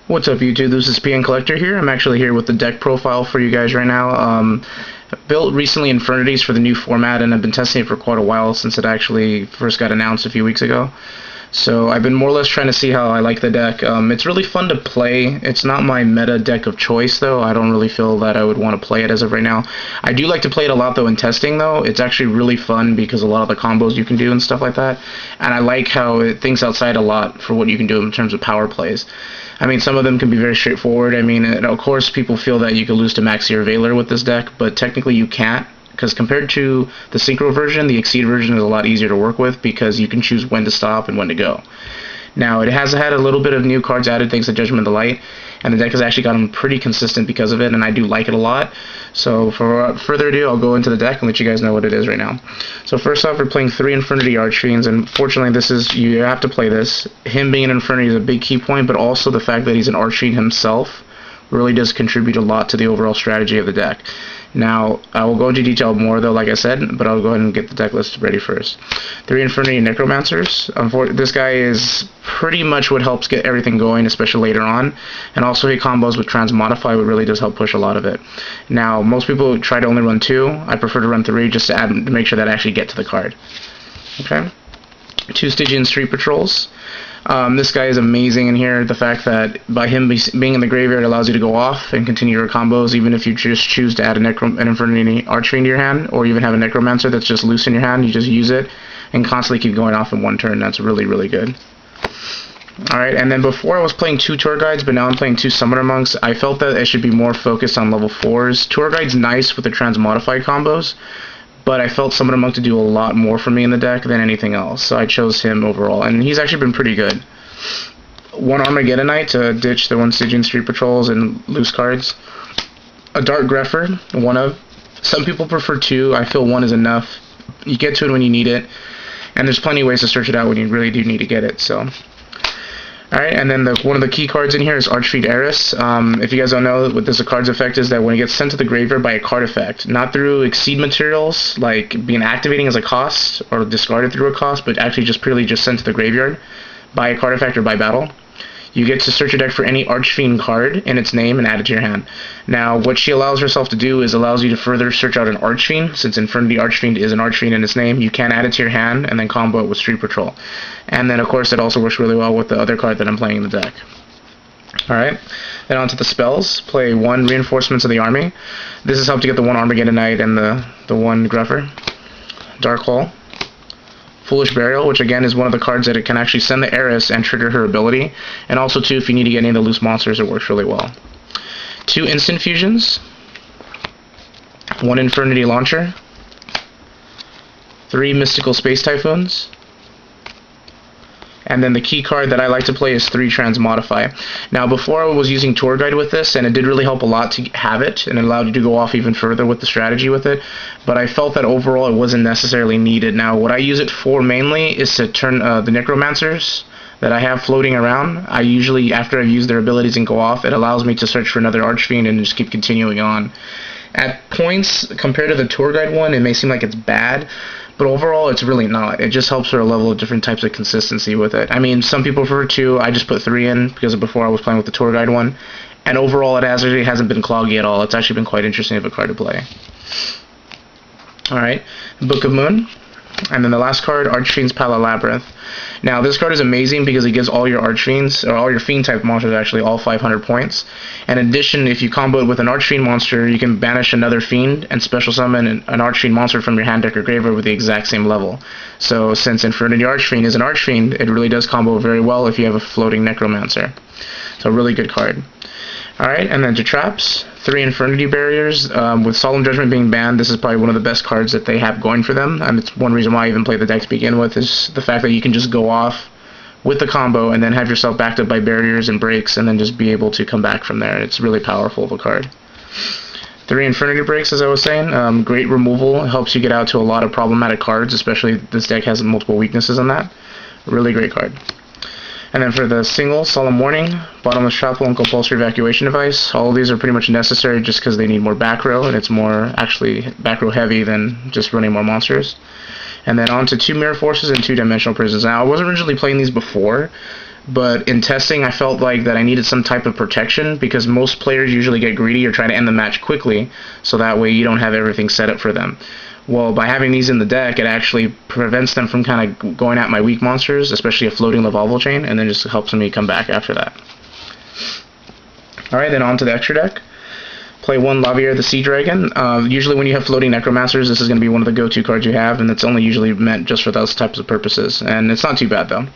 What's up, YouTube? This is PN Collector here. I'm actually here with the deck profile for you guys right now. Built recently Infernities for the new format, and I've been testing it for quite a while since it actually first got announced a few weeks ago. So I've been more or less trying to see how I like the deck. It's really fun to play. It's not my meta deck of choice, though. I don't really feel that I would want to play it as of right now. I do like to play it a lot, though, in testing, though. It's actually really fun because a lot of the combos you can do and stuff like that. And I like how it thinks outside a lot for what you can do in terms of power plays. I mean, some of them can be very straightforward. I mean, of course, people feel that you could lose to Maxi or Veiler with this deck, but technically you can't. Because compared to the Synchro version, the Exceed version is a lot easier to work with because you can choose when to stop and when to go. Now, it has had a little bit of new cards added thanks to Judgment of the Light, and the deck has actually gotten pretty consistent because of it, and I do like it a lot. So, for further ado, I'll go into the deck and let you guys know what it is right now. So, first off, we're playing 3 Infernity Archfiends, and fortunately, you have to play this. Him being an Infernity is a big key point, but also the fact that he's an Archfiend himself really does contribute a lot to the overall strategy of the deck. Now, I will go into detail more, though, like I said, but I'll go ahead and get the deck list ready first. 3 Infernity Necromancers. This guy is pretty much what helps get everything going, especially later on, and also he combos with Transmodify, which really does help push a lot of it. Now, most people try to only run 2. I prefer to run 3 just to make sure that I actually get to the card. Okay? 2 Stygian Street Patrols. This guy is amazing in here. The fact that by him being in the graveyard allows you to go off and continue your combos, even if you just choose to add an Infernity Archfiend to your hand, or even have a Necromancer that's just loose in your hand, you just use it and constantly keep going off in one turn. That's really, really good. Alright, and then before I was playing 2 Tour Guides, but now I'm playing 2 Summoner Monks. I felt that I should be more focused on level 4s. Tour Guide's nice with the Transmodified combos, but I felt Summoner Monk to do a lot more for me in the deck than anything else, so I chose him overall, and he's actually been pretty good. 1 Armageddonite to ditch the 1 Stygian Street Patrols and loose cards. A Dark Grepher, 1 of. Some people prefer 2, I feel 1 is enough. You get to it when you need it, and there's plenty of ways to search it out when you really do need to get it, so... Alright, and then one of the key cards in here is Archfiend Eris. If you guys don't know, what this card's effect is that when it gets sent to the graveyard by a card effect, not through Exceed materials, like being activating as a cost, or discarded through a cost, but actually just purely just sent to the graveyard by a card effect or by battle, you get to search your deck for any Archfiend card in its name and add it to your hand. Now, what she allows herself to do is allows you to further search out an Archfiend. Since Infernity Archfiend is an Archfiend in its name, you can add it to your hand and then combo it with Street Patrol. And then, of course, it also works really well with the other card that I'm playing in the deck. Alright, then on to the spells. Play 1 Reinforcements of the Army. This is helped to get the 1 Armageddonite and the 1 Grepher. Dark Hole. Foolish Burial, which again is one of the cards that it can actually send the Eris and trigger her ability. And also, too, if you need to get any of the loose monsters, it works really well. 2 Instant Fusions. 1 Infernity Launcher. 3 Mystical Space Typhoons. And then the key card that I like to play is 3 Transmodify. Now, before I was using Tour Guide with this, and it did really help a lot to have it, and it allowed you to go off even further with the strategy with it, but I felt that overall it wasn't necessarily needed. Now, what I use it for mainly is to turn the Necromancers that I have floating around. I usually, after I've used their abilities and go off, it allows me to search for another Archfiend and just keep continuing on. At points, compared to the Tour Guide one, it may seem like it's bad, but overall, it's really not. It just helps for a level of different types of consistency with it. I mean, some people prefer 2. I just put 3 in because before I was playing with the Tour Guide one. And overall, it actually hasn't been cloggy at all. It's actually been quite interesting of a card to play. Alright, Book of Moon. And then the last card, Archfiend's Pala Labyrinth. Now, this card is amazing because it gives all your Archfiends, or all your Fiend-type monsters actually, all 500 points. And in addition, if you combo it with an Archfiend monster, you can banish another Fiend and special summon an Archfiend monster from your hand, deck, or graveyard with the exact same level. So, since Infernity Archfiend is an Archfiend, it really does combo very well if you have a floating Necromancer. So, really good card. Alright, and then to traps, 3 Infernity Barriers. With Solemn Judgment being banned, this is probably one of the best cards that they have going for them, and it's one reason why I even play the deck to begin with, is the fact that you can just go off with the combo and then have yourself backed up by barriers and breaks, and then just be able to come back from there. It's really powerful of a card. 3 Infernity Breaks, as I was saying. Great removal. It helps you get out to a lot of problematic cards, especially this deck has multiple weaknesses on that. Really great card. And then for the single, Solemn Warning, Bottomless Chapel, and Compulsory Evacuation Device. All of these are pretty much necessary just because they need more back row, and it's more actually back row heavy than just running more monsters. And then on to 2 Mirror Forces and 2 Dimensional Prisons. Now, I wasn't originally playing these before, but in testing I felt like that I needed some type of protection, because most players usually get greedy or try to end the match quickly, so that way you don't have everything set up for them. Well, by having these in the deck, it actually prevents them from kind of going at my weak monsters, especially a floating Lavalval chain, and then just helps me come back after that. Alright, then on to the extra deck. Play one Lavier the Sea Dragon. Usually when you have floating Necromancers, this is going to be one of the go-to cards you have, and it's only usually meant just for those types of purposes, and it's not too bad though.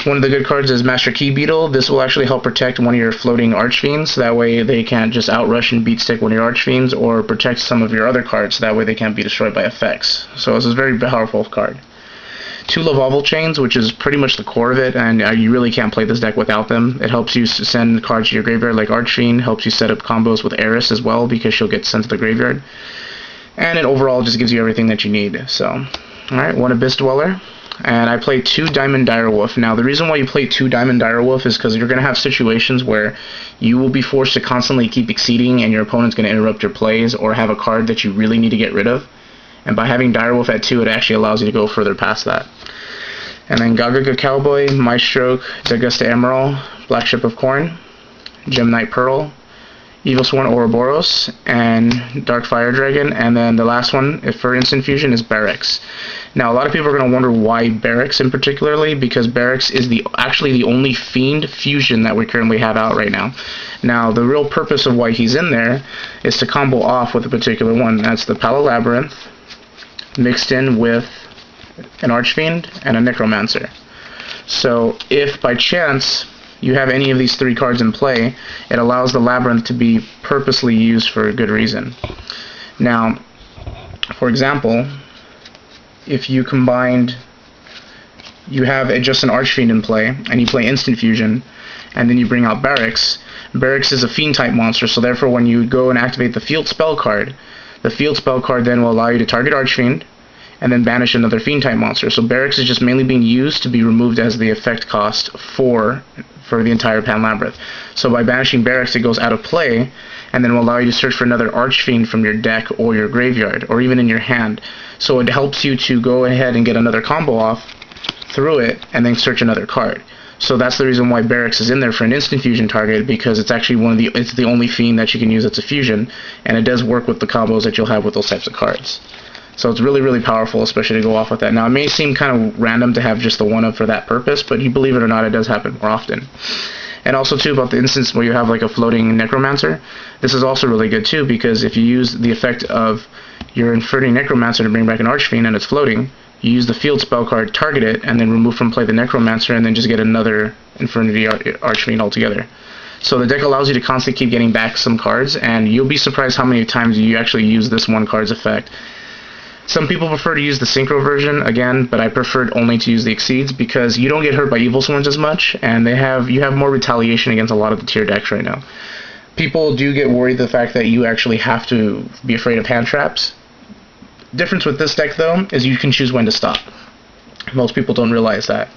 One of the good cards is Master Key Beetle. This will actually help protect one of your floating Archfiends, that way they can't just outrush and beat stick one of your Archfiends, or protect some of your other cards, that way they can't be destroyed by effects. So this is a very powerful card. Two Lavalval Chains, which is pretty much the core of it, and you really can't play this deck without them. It helps you send cards to your graveyard like Archfiend, helps you set up combos with Eris as well, because she'll get sent to the graveyard. And it overall just gives you everything that you need. So, alright, one Abyss Dweller. And I play two Diamond Direwolf. Now, the reason why you play two Diamond Direwolf is because you're going to have situations where you will be forced to constantly keep exceeding, and your opponent's going to interrupt your plays or have a card that you really need to get rid of. And by having Direwolf at 2, it actually allows you to go further past that. And then Gagaga Cowboy, Maestroke, Dagusta Emerald, Black Ship of Corn, Gem Knight Pearl, Evil Sworn Ouroboros, and Dark Fire Dragon. And then the last one for instant fusion is Barracks. Now, a lot of people are going to wonder why Barracks in particularly, because Barracks is actually the only Fiend fusion that we currently have out right now. Now, the real purpose of why he's in there is to combo off with a particular one. That's the Pala Labyrinth, mixed in with an Archfiend and a Necromancer. So, if by chance you have any of these three cards in play, it allows the Labyrinth to be purposely used for a good reason. Now, for example, if you combined, you have just an Archfiend in play, and you play Instant Fusion, and then you bring out Barracks. Barracks is a Fiend-type monster, so therefore when you go and activate the Field Spell card, the Field Spell card then will allow you to target Archfiend, and then banish another Fiend-type monster. So Barracks is just mainly being used to be removed as the effect cost for the entire Pan Labyrinth. So by banishing Barracks, it goes out of play, and then will allow you to search for another Archfiend from your deck or your graveyard, or even in your hand. So it helps you to go ahead and get another combo off through it, and then search another card. So that's the reason why Barracks is in there for an instant fusion target, because it's actually it's the only Fiend that you can use that's a fusion, and it does work with the combos that you'll have with those types of cards. So it's really, really powerful, especially to go off with that. Now, it may seem kind of random to have just the 1-up for that purpose, but you believe it or not, it does happen more often. And also, too, about the instance where you have like a floating Necromancer, this is also really good, too, because if you use the effect of your Infernities Necromancer to bring back an Archfiend and it's floating, you use the field spell card, target it, and then remove from play the Necromancer, and then just get another Infernity Archfiend altogether. So the deck allows you to constantly keep getting back some cards, and you'll be surprised how many times you actually use this one card's effect. Some people prefer to use the Synchro version, again, but I preferred only to use the Exceeds, because you don't get hurt by Evil Sworns as much, and you have more retaliation against a lot of the tier decks right now. People do get worried the fact that you actually have to be afraid of hand traps. Difference with this deck, though, is you can choose when to stop. Most people don't realize that.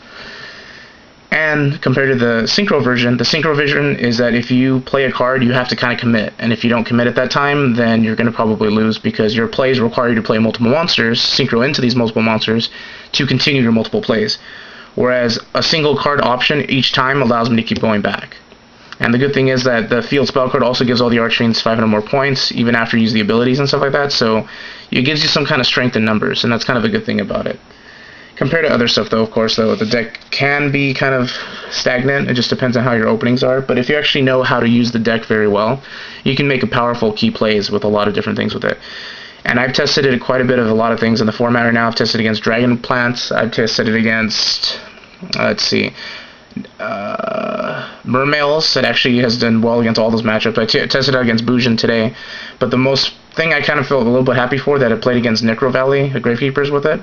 And compared to the Synchro version is that if you play a card, you have to kind of commit. And if you don't commit at that time, then you're going to probably lose, because your plays require you to play multiple monsters, synchro into these multiple monsters, to continue your multiple plays. Whereas a single card option each time allows me to keep going back. And the good thing is that the field spell card also gives all the Archfiends 500 more points, even after you use the abilities and stuff like that, so it gives you some kind of strength in numbers, and that's kind of a good thing about it. Compared to other stuff, though, of course, the deck can be kind of stagnant. It just depends on how your openings are. But if you actually know how to use the deck very well, you can make a powerful key plays with a lot of different things with it. And I've tested it quite a bit of a lot of things in the format right now. I've tested it against Dragon Plants. I've tested it against, Mermails. It actually has done well against all those matchups. I tested it against Bujin today. But the most thing I kind of felt a little bit happy for, that it played against Necro Valley, the Gravekeepers, with it.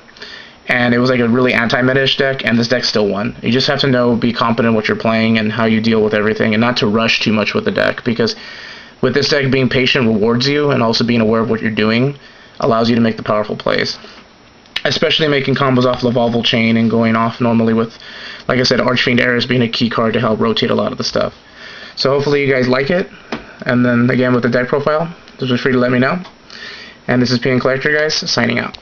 And it was like a really anti-meta-ish deck, and this deck still won. You just have to be confident in what you're playing and how you deal with everything, and not to rush too much with the deck, because with this deck, being patient rewards you, and also being aware of what you're doing allows you to make the powerful plays. Especially making combos off Lavalval Chain and going off normally with, like I said, Archfiend Eris being a key card to help rotate a lot of the stuff. So hopefully you guys like it, and then again with the deck profile, just feel free to let me know. And this is PN Collector, guys, signing out.